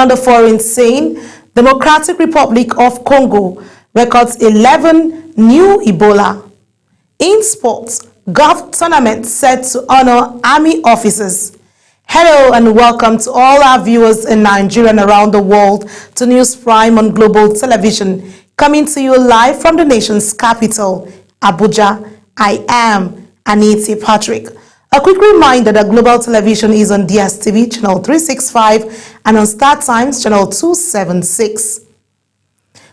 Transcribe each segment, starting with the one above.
on the foreign scene, Democratic Republic of Congo records 11 new Ebola. In sports, golf tournament set to honor army officers. Hello and welcome to all our viewers in Nigeria and around the world to News Prime on Global Television, coming to you live from the nation's capital, Abuja. I am Aniti Patrick. A quick reminder that Global Television is on DSTV channel 365 and on Star Times channel 276.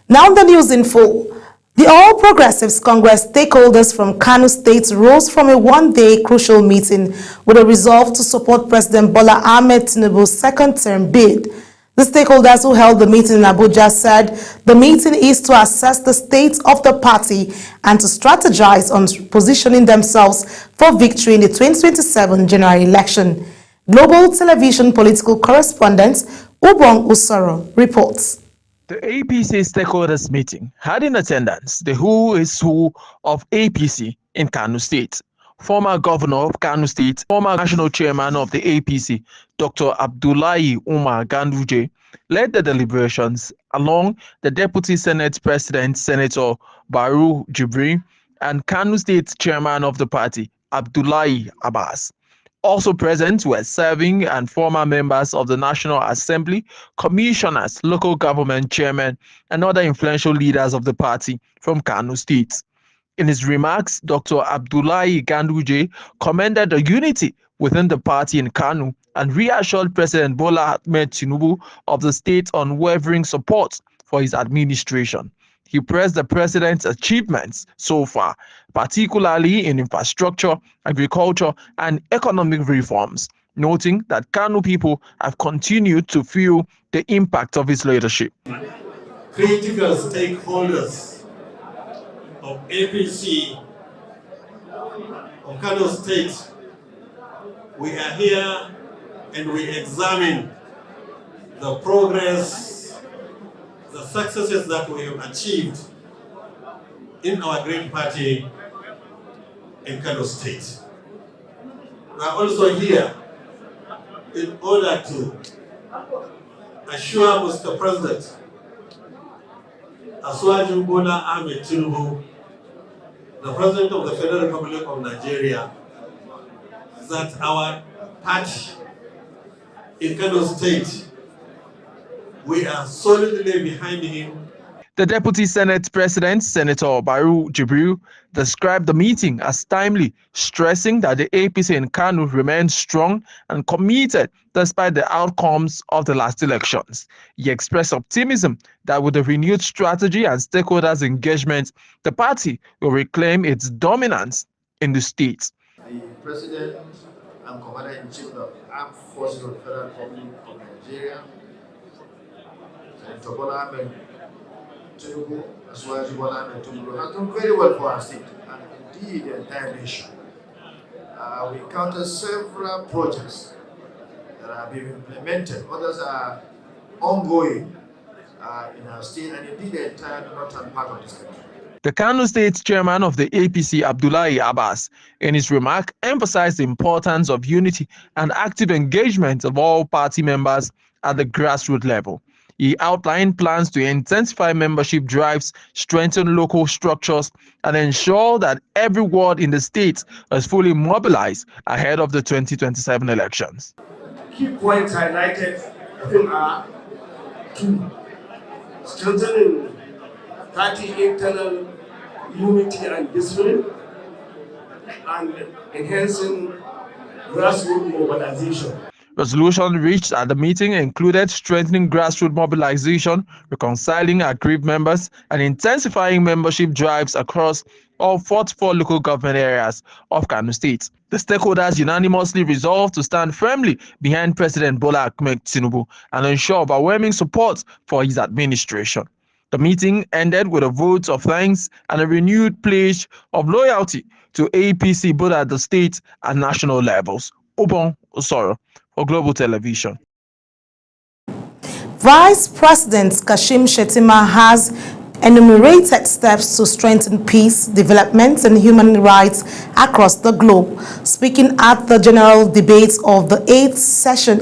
Now the news in full. The All Progressives Congress stakeholders from Kano State rose from a one-day crucial meeting with a resolve to support President Bola Ahmed Tinubu's second-term bid. The stakeholders who held the meeting in Abuja said the meeting is to assess the state of the party and to strategize on positioning themselves for victory in the 2027 general election. Global Television political correspondent Ubong Usoro reports. The APC stakeholders meeting had in attendance the who is who of APC in Kano State. Former governor of Kano State, former national chairman of the APC, Dr. Abdullahi Umar Ganduje, led the deliberations along the Deputy Senate President, Senator Barau Jibrin, and Kano State chairman of the party, Abdullahi Abbas. Also present were serving and former members of the National Assembly, commissioners, local government chairmen, and other influential leaders of the party from Kano State. In his remarks, Dr. Abdullahi Ganduje commended the unity within the party in Kano and reassured President Bola Ahmed Tinubu of the state's unwavering support for his administration. He praised the president's achievements so far, particularly in infrastructure, agriculture, and economic reforms, noting that Kano people have continued to feel the impact of his leadership. Critical stakeholders of APC of Kano State, we are here and we examine the progress, the successes that we have achieved in our great party in Kano State. We are also here in order to assure Mr. President Asiwaju Bola Ahmed Tinubu, the President of the Federal Republic of Nigeria, that our party in Kano State, we are solidly behind him. The Deputy Senate President, Senator Barau Jibrin, described the meeting as timely, stressing that the APC in Kano remains strong and committed despite the outcomes of the last elections. He expressed optimism that with the renewed strategy and stakeholders' engagement, the party will reclaim its dominance in the state. The President and Commander-in-Chief of the Armed Forces of the Federal Republic of Nigeria, Senator Bola Ahmed Tinubu, Asiwaju Bola Ahmed Tinubu, has done very well for our state and indeed the entire nation. We counted several projects that are being implemented. Others are ongoing in our state and indeed the entire northern part of this country. The Kano State chairman of the APC, Abdullahi Abbas, in his remark, emphasized the importance of unity and active engagement of all party members at the grassroots level. He outlined plans to intensify membership drives, strengthen local structures, and ensure that every ward in the state is fully mobilized ahead of the 2027 elections. Key points highlighted are two: strengthening party internal unity and discipline, and enhancing grassroots mobilization. Resolution reached at the meeting included strengthening grassroots mobilization, reconciling aggrieved members, and intensifying membership drives across all 44 local government areas of Kano State. The stakeholders unanimously resolved to stand firmly behind President Bola Ahmed Tinubu and ensure overwhelming support for his administration. The meeting ended with a vote of thanks and a renewed pledge of loyalty to APC both at the state and national levels. Ubong Usoro for Global Television. Vice President Kashim Shettima has enumerated steps to strengthen peace, development, and human rights across the globe. Speaking at the general debate of the 80th session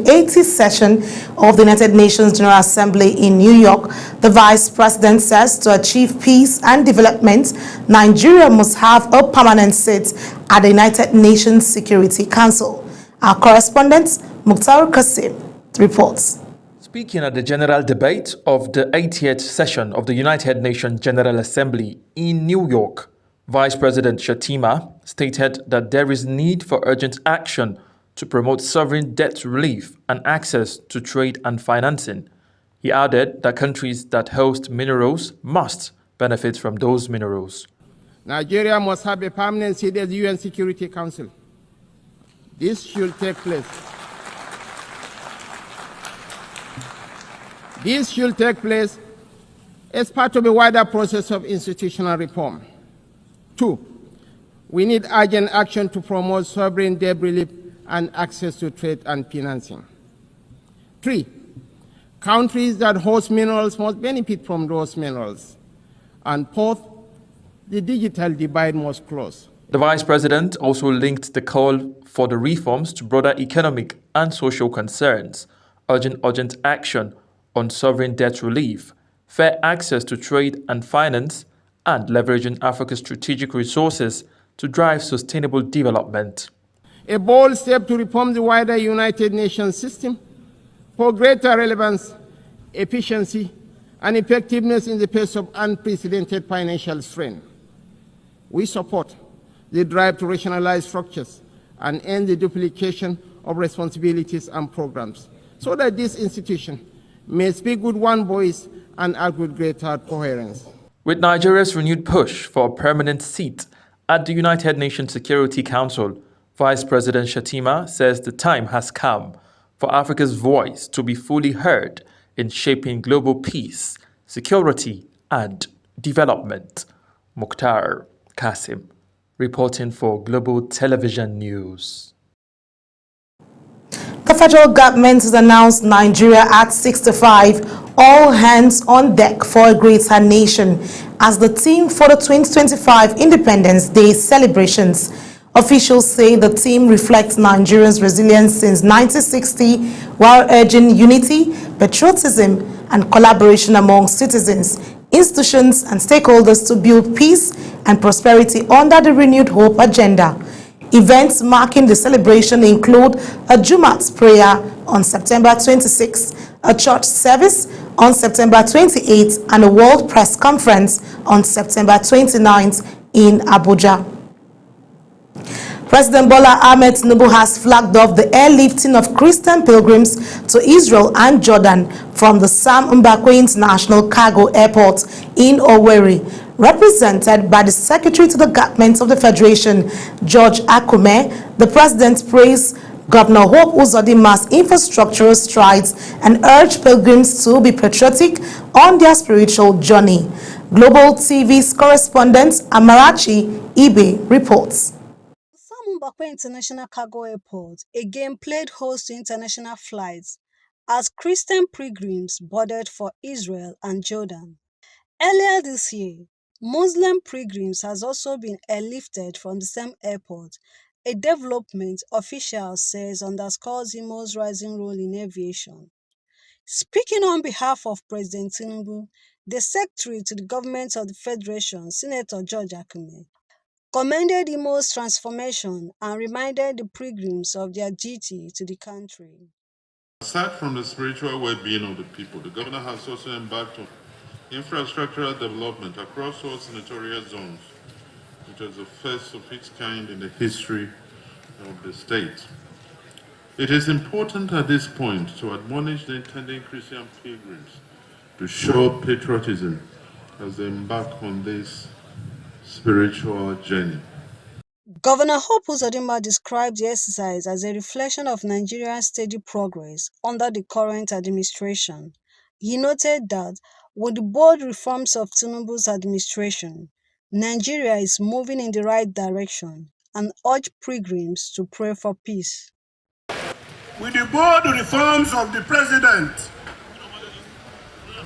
of the United Nations General Assembly in New York, the Vice President says to achieve peace and development, Nigeria must have a permanent seat at the United Nations Security Council. Our correspondent, Mukhtar Qasim, reports. Speaking at the general debate of the 80th session of the United Nations General Assembly in New York, Vice President Shettima stated that there is need for urgent action to promote sovereign debt relief and access to trade and financing. He added that countries that host minerals must benefit from those minerals. Nigeria must have a permanent seat at the UN Security Council. This should take place. This should take place as part of a wider process of institutional reform. 2, we need urgent action to promote sovereign debt relief and access to trade and financing. 3, countries that host minerals must benefit from those minerals. And 4th, the digital divide must close. The Vice President also linked the call for the reforms to broader economic and social concerns, urging urgent action on sovereign debt relief, fair access to trade and finance, and leveraging Africa's strategic resources to drive sustainable development. A bold step to reform the wider United Nations system for greater relevance, efficiency, and effectiveness in the face of unprecedented financial strain. We support the drive to rationalize structures and end the duplication of responsibilities and programs so that this institution may speak with one voice and act with greater coherence. With Nigeria's renewed push for a permanent seat at the United Nations Security Council, Vice President Shettima says the time has come for Africa's voice to be fully heard in shaping global peace, security, and development. Mukhtar Qasim, reporting for Global Television News. The federal government has announced Nigeria at 65, all hands on deck for a greater nation, as the theme for the 2025 Independence Day celebrations. Officials say the theme reflects Nigeria's resilience since 1960, while urging unity, patriotism, and collaboration among citizens, institutions, and stakeholders to build peace and prosperity under the renewed hope agenda. Events marking the celebration include a Jumat prayer on September 26, a church service on September 28th, and a World Press Conference on September 29th in Abuja. President Bola Ahmed Tinubu has flagged off the airlifting of Christian pilgrims to Israel and Jordan from the Sam Mbakwe International Cargo Airport in Owerri, represented by the Secretary to the Government of the Federation, George Akume. The President praised Governor Hope Uzodinma's infrastructural strides and urged pilgrims to be patriotic on their spiritual journey. Global TV's correspondent Amarachi Ibe reports. Sam Mbakwe International Cargo Airport again played host to international flights as Christian pilgrims boarded for Israel and Jordan. Earlier this year, Muslim pilgrims has also been airlifted from the same airport, a development officials says underscores Imo's rising role in aviation. Speaking on behalf of President Tinubu, the Secretary to the Government of the Federation, Senator George Akume, commended Imo's transformation and reminded the pilgrims of their duty to the country. Aside from the spiritual well-being of the people, the governor has also embarked on infrastructural development across all senatorial zones, which is the first of its kind in the history of the state. It is important at this point to admonish the intending Christian pilgrims to show patriotism as they embark on this spiritual journey. Governor Hope Uzodinma described the exercise as a reflection of Nigeria's steady progress under the current administration. He noted that with the bold reforms of Tinubu's administration, Nigeria is moving in the right direction and urged pilgrims to pray for peace. With the bold reforms of the president,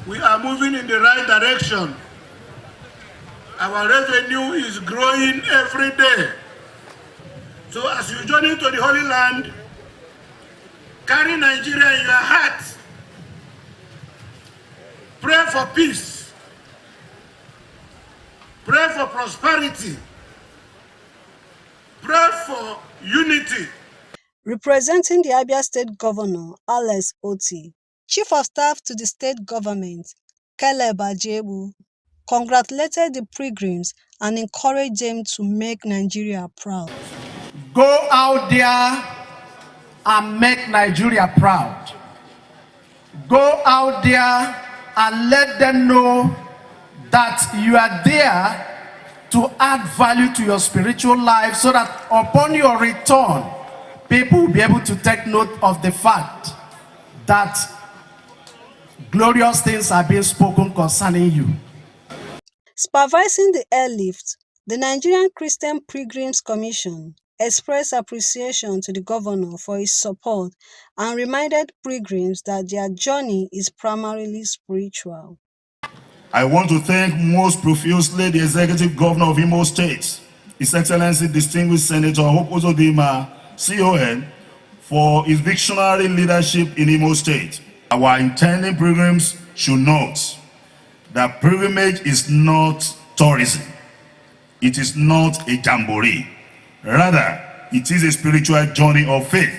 we are moving in the right direction Our revenue is growing every day. So as you journey to the Holy Land, carry Nigeria in your heart. Pray for peace. Pray for prosperity. Pray for unity. Representing the Abia State Governor, Alex Oti, Chief of Staff to the State Government, Caleb Ajebu, congratulated the pilgrims and encouraged them to make Nigeria proud. Go out there and make Nigeria proud. Go out there and let them know that you are there to add value to your spiritual life, so that upon your return, people will be able to take note of the fact that glorious things are being spoken concerning you. Supervising the airlift, the Nigerian Christian Pilgrims Commission expressed appreciation to the governor for his support and reminded pilgrims that their journey is primarily spiritual. I want to thank most profusely the Executive Governor of Imo State, His Excellency Distinguished Senator Hope Uzodinma, CON, for his visionary leadership in Imo State. Our intending pilgrims should note that pilgrimage is not tourism. It is not a jamboree. Rather, it is a spiritual journey of faith,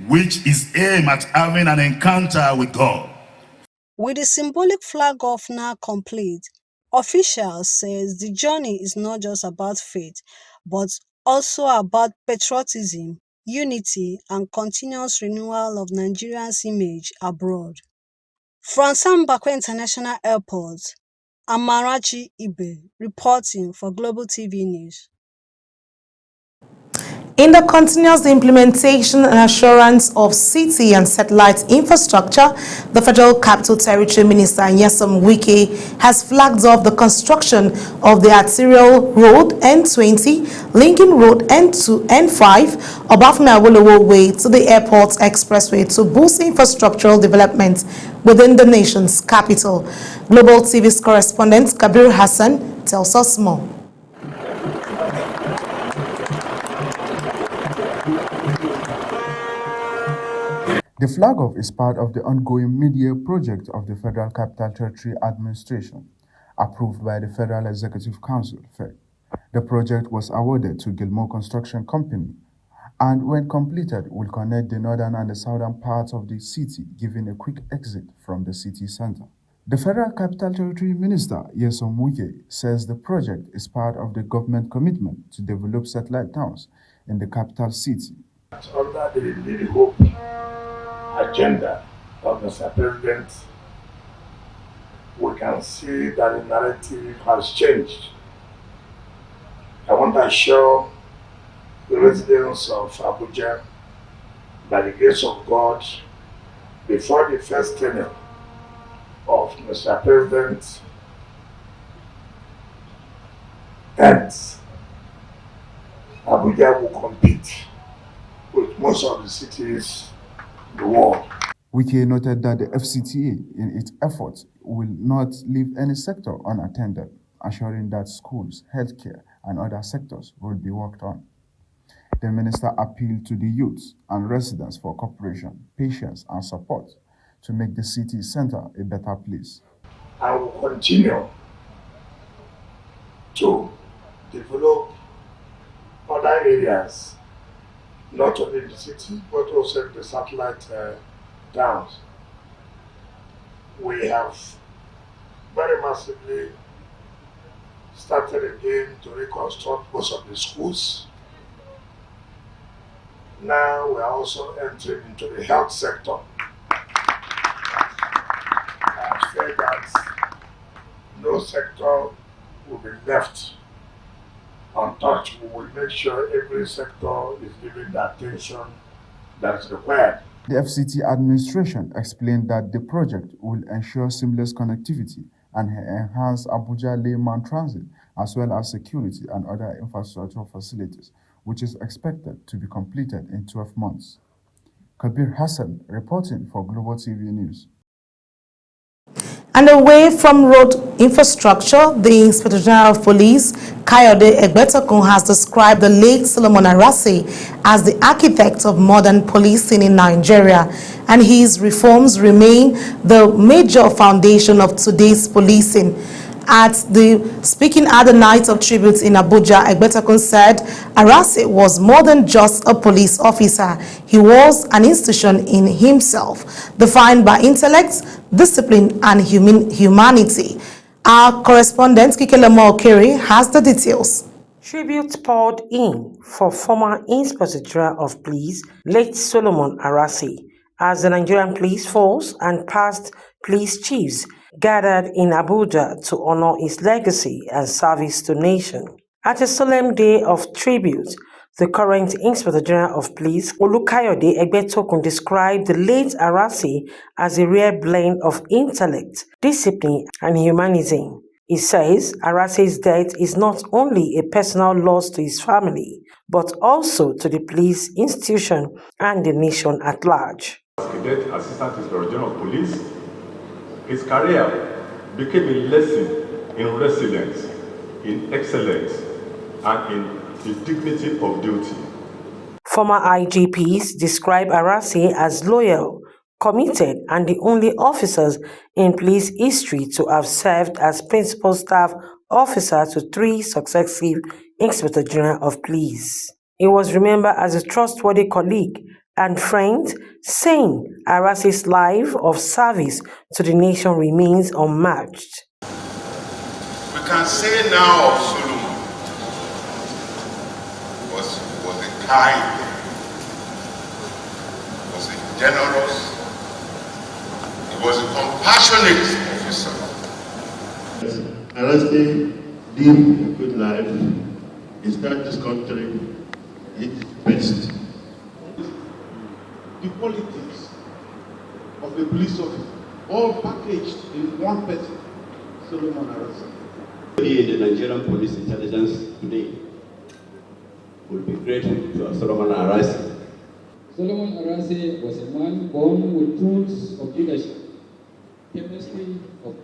which is aimed at having an encounter with God. With the symbolic flag off now complete, officials says the journey is not just about faith, but also about patriotism, unity, and continuous renewal of Nigeria's image abroad. From Sam Mbakwe International Airport, Amarachi Ibe reporting for Global TV News. In the continuous implementation and assurance of city and satellite infrastructure, the Federal Capital Territory Minister Nyesom Wike has flagged off the construction of the arterial road N20, linking road N2, N5, Obafemi Awolowo Way to the Airport Expressway to boost infrastructural development within the nation's capital. Global TV's correspondent Kabir Hassan tells us more. The flag-off is part of the ongoing mid-year project of the Federal Capital Territory Administration, approved by the Federal Executive Council, FEC. The project was awarded to Gilmore Construction Company, and when completed, will connect the northern and the southern parts of the city, giving a quick exit from the city center. The Federal Capital Territory Minister, Nyesom Wike, says the project is part of the government commitment to develop satellite towns in the capital city. Under the Lily Hope agenda of Mr. President, we can see that the narrative has changed. I want to assure the residents of Abuja, by the grace of God, before the first tenure of Mr. President ends, Abuja will compete with most of the cities in the world. Wike noted that the FCTA, in its efforts, will not leave any sector unattended, assuring that schools, healthcare, and other sectors will be worked on. The minister appealed to the youths and residents for cooperation, patience, and support to make the city center a better place. I will continue to develop other areas, not only in the city, but also in the satellite towns. We have very massively started again to reconstruct most of the schools. Now we are also entering into the health sector. I have said that no sector will be left untouched. We will make sure every sector is given the attention that is required. The FCT administration explained that the project will ensure seamless connectivity and enhance Abuja layman transit, as well as security and other infrastructure facilities, which is expected to be completed in 12 months. Kabir Hassan reporting for Global TV News. And away from road infrastructure, the Inspector General of Police, Kayode Egbetokun, has described the late Solomon Arase as the architect of modern policing in Nigeria, and his reforms remain the major foundation of today's policing. Speaking at the night of tribute in Abuja, Egbetokun said Arase was more than just a police officer. He was an institution in himself, defined by intellect, discipline, and humanity. Our correspondent, Kikelemo Okere, has the details. Tribute poured in for former Inspector General of Police, late Solomon Arase, as the Nigerian Police Force and past police chiefs gathered in Abuja to honor his legacy and service to the nation. At a solemn day of tribute, the current Inspector General of Police, Olukayode Egbetokun, described the late Arase as a rare blend of intellect, discipline, and humanism. He says Arase's death is not only a personal loss to his family, but also to the police institution and the nation at large. As Cadet Assistant Inspector General of Police, his career became a lesson in resilience, in excellence, and in the dignity of duty. Former IGPs describe Arase as loyal, committed, and the only officers in police history to have served as principal staff officer to 3 successive Inspector General of Police. He was remembered as a trustworthy colleague and friend, saying Arase's life of service to the nation remains unmatched. We can say now of Solomon was a kind, was a generous, he was a compassionate officer. Arase lived a good life. He started this country its best. The qualities of the police officer, all packaged in one person, Solomon Arase. In the Nigerian police intelligence today would be grateful to Solomon Arase. Solomon Arase was a man born with tools of leadership, chemistry of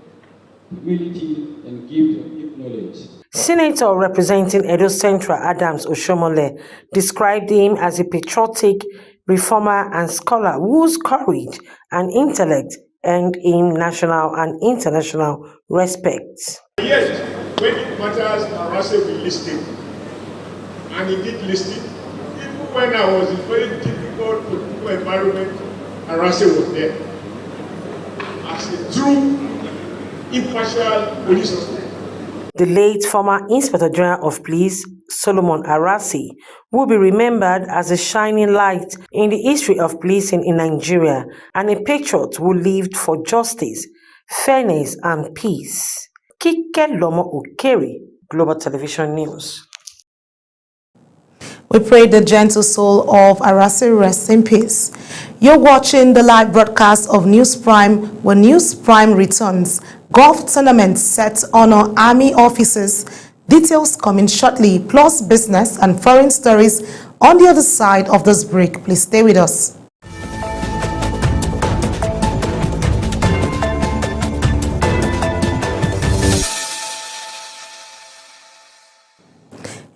humility, and gift of knowledge. Senator representing Edo Central Adams Oshomole described him as a patriotic reformer and scholar whose courage and intellect earned him national and international respect. Yes, when it matters, Arase will listen. And he did listen. Even when I was in a very difficult political environment, Arase was there. As a true, impartial police officer. The late former Inspector General of Police, Solomon Arase, will be remembered as a shining light in the history of policing in Nigeria and a patriot who lived for justice, fairness, and peace. Kikelemo Okere, Global Television News. We pray the gentle soul of Arase rest in peace. You're watching the live broadcast of News Prime. When News Prime returns, golf tournament set to honor army officers. Details coming shortly, plus business and foreign stories on the other side of this break. Please stay with us.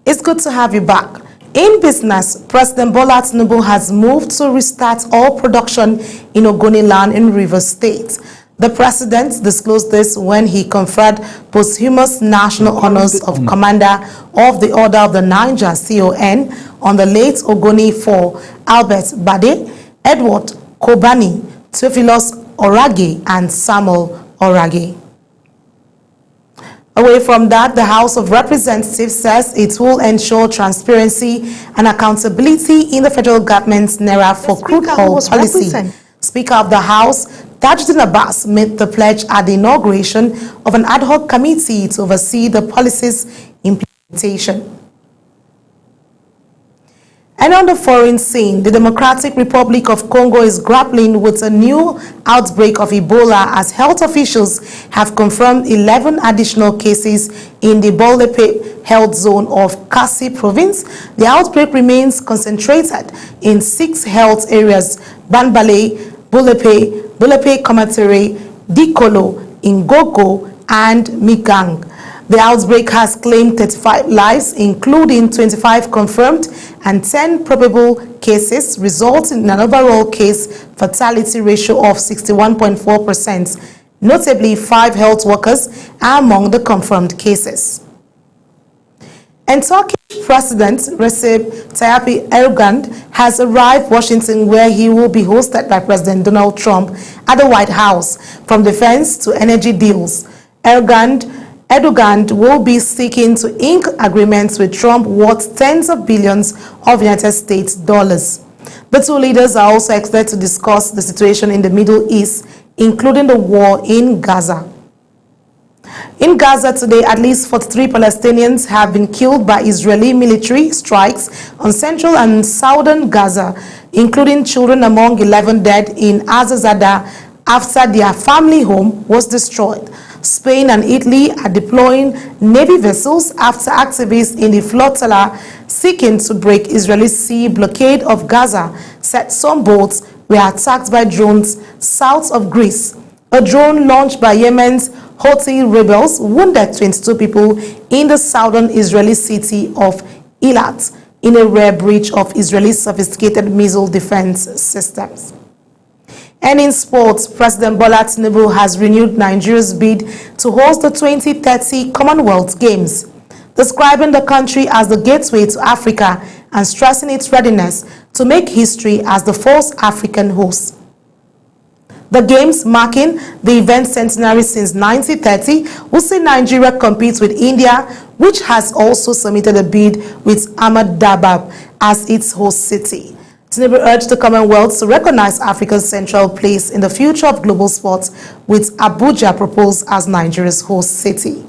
It's good to have you back. In business, President Bola Tinubu has moved to restart all production in Ogoni land in Rivers State. The president disclosed this when he conferred posthumous national honors of Commander of the Order of the Niger (CON) on the late Ogoni for Albert Bade, Edward Kobani, Theophilus Orage, and Samuel Orage. Away from that, the House of Representatives says it will ensure transparency and accountability in the federal government's Naira for crude oil policy. Speaker of the House, Tajuddin Abbas, made the pledge at the inauguration of an ad hoc committee to oversee the policy's implementation. And on the foreign scene, the Democratic Republic of Congo is grappling with a new outbreak of Ebola as health officials have confirmed 11 additional cases in the Bolepe health zone of Kassi province. The outbreak remains concentrated in 6 health areas: Banbale, Bolepe, Komatere, Dikolo, Ngogo, and Migang. The outbreak has claimed 35 lives, including 25 confirmed and 10 probable cases, resulting in an overall case fatality ratio of 61.4%. Notably, 5 health workers are among the confirmed cases. And Turkish President Recep Tayyip Erdogan has arrived Washington, where he will be hosted by President Donald Trump at the White House. From defense to energy deals, Erdogan will be seeking to ink agreements with Trump worth tens of billions of United States dollars. The two leaders are also expected to discuss the situation in the Middle East, including the war in Gaza. In Gaza today, at least 43 Palestinians have been killed by Israeli military strikes on central and southern Gaza, including children among 11 dead in Azazada after their family home was destroyed. Spain and Italy are deploying Navy vessels after activists in the flotilla seeking to break Israeli sea blockade of Gaza said some boats were attacked by drones south of Greece. A drone launched by Yemen's Houthi rebels wounded 22 people in the southern Israeli city of Eilat in a rare breach of Israeli sophisticated missile defense systems. And in sports, President Bola Tinubu has renewed Nigeria's bid to host the 2030 Commonwealth Games, describing the country as the gateway to Africa and stressing its readiness to make history as the first African host. The Games, marking the event's centenary since 1930, will see Nigeria compete with India, which has also submitted a bid with Ahmedabad as its host city. Tinubu urged the Commonwealth to recognize Africa's central place in the future of global sports, with Abuja proposed as Nigeria's host city.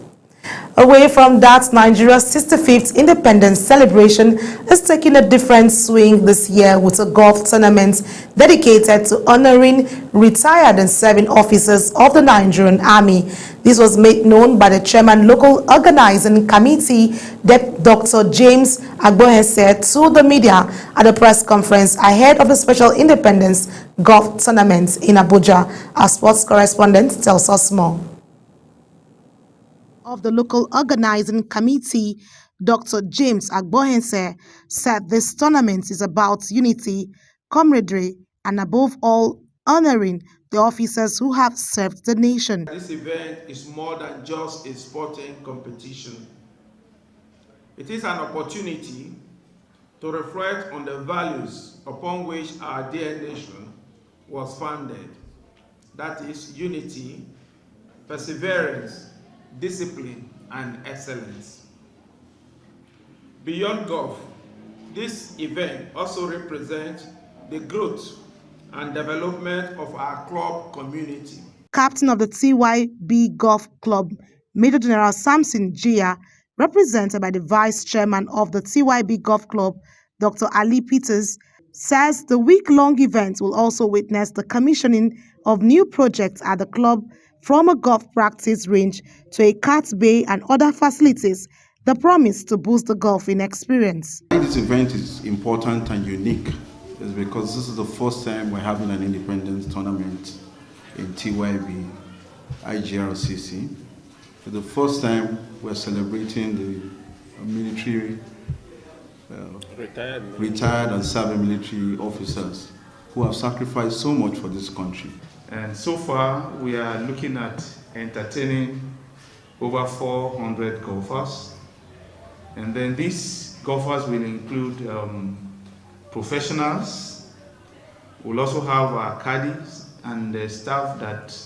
Away from that, Nigeria's 65th independence celebration is taking a different swing this year with a golf tournament dedicated to honoring retired and serving officers of the Nigerian Army. This was made known by the chairman local organizing committee, Dr. James Agbohense, to the media at a press conference ahead of the special independence golf tournament in Abuja. Our sports correspondent tells us more. Of the local organizing committee, Dr. James Agbohense, said this tournament is about unity, camaraderie, and above all, honoring the officers who have served the nation. This event is more than just a sporting competition. It is an opportunity to reflect on the values upon which our dear nation was founded. That is unity, perseverance, discipline, and excellence. Beyond golf, this event also represents the growth and development of our club community. Captain of the TYB Golf Club, Major General Samson Jia, represented by the Vice Chairman of the TYB Golf Club, Dr. Ali Peters, says the week-long event will also witness the commissioning of new projects at the club, from a golf practice range to a kart bay and other facilities, the promise to boost the golfing experience. This event is important and unique is because this is the first time we're having an independence tournament in TYB IGRCC. For the first time, we're celebrating the military, retired and serving military officers who have sacrificed so much for this country. And so far, we are looking at entertaining over 400 golfers. And then these golfers will include professionals. We'll also have our caddies and the staff that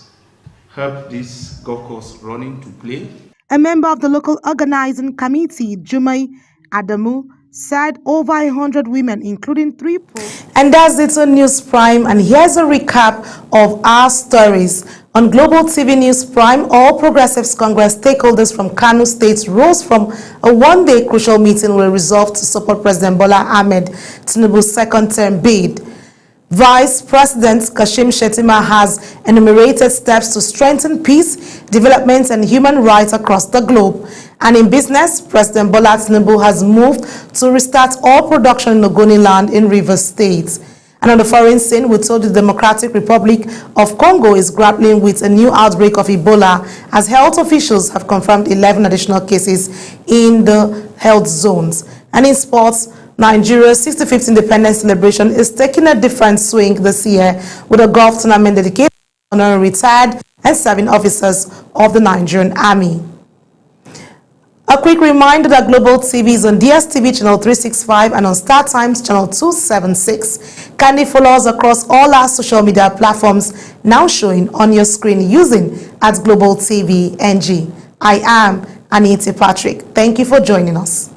help this golf course running to play. A member of the local organizing committee, Jumai Adamu, said over 100 women, including 3 pros. And that's it on News Prime, and here's a recap of our stories. On Global TV News Prime, all Progressives Congress stakeholders from Kano State rose from a one-day crucial meeting were resolved to support President Bola Ahmed Tinubu's second-term bid. Vice President Kashim Shettima has enumerated steps to strengthen peace, development, and human rights across the globe. And in business, President Bola Tinubu has moved to restart all production in Ogoniland in Rivers State. And on the foreign scene, we told you the Democratic Republic of Congo is grappling with a new outbreak of Ebola as health officials have confirmed 11 additional cases in the health zones. And in sports, Nigeria's 65th independence celebration is taking a different swing this year with a golf tournament dedicated to honoring retired and serving officers of the Nigerian Army. A quick reminder that Global TV is on DSTV channel 365 and on Star Times channel 276. Kindly follow us across all our social media platforms now showing on your screen using @Global TV NG. I am Anita Patrick. Thank you for joining us.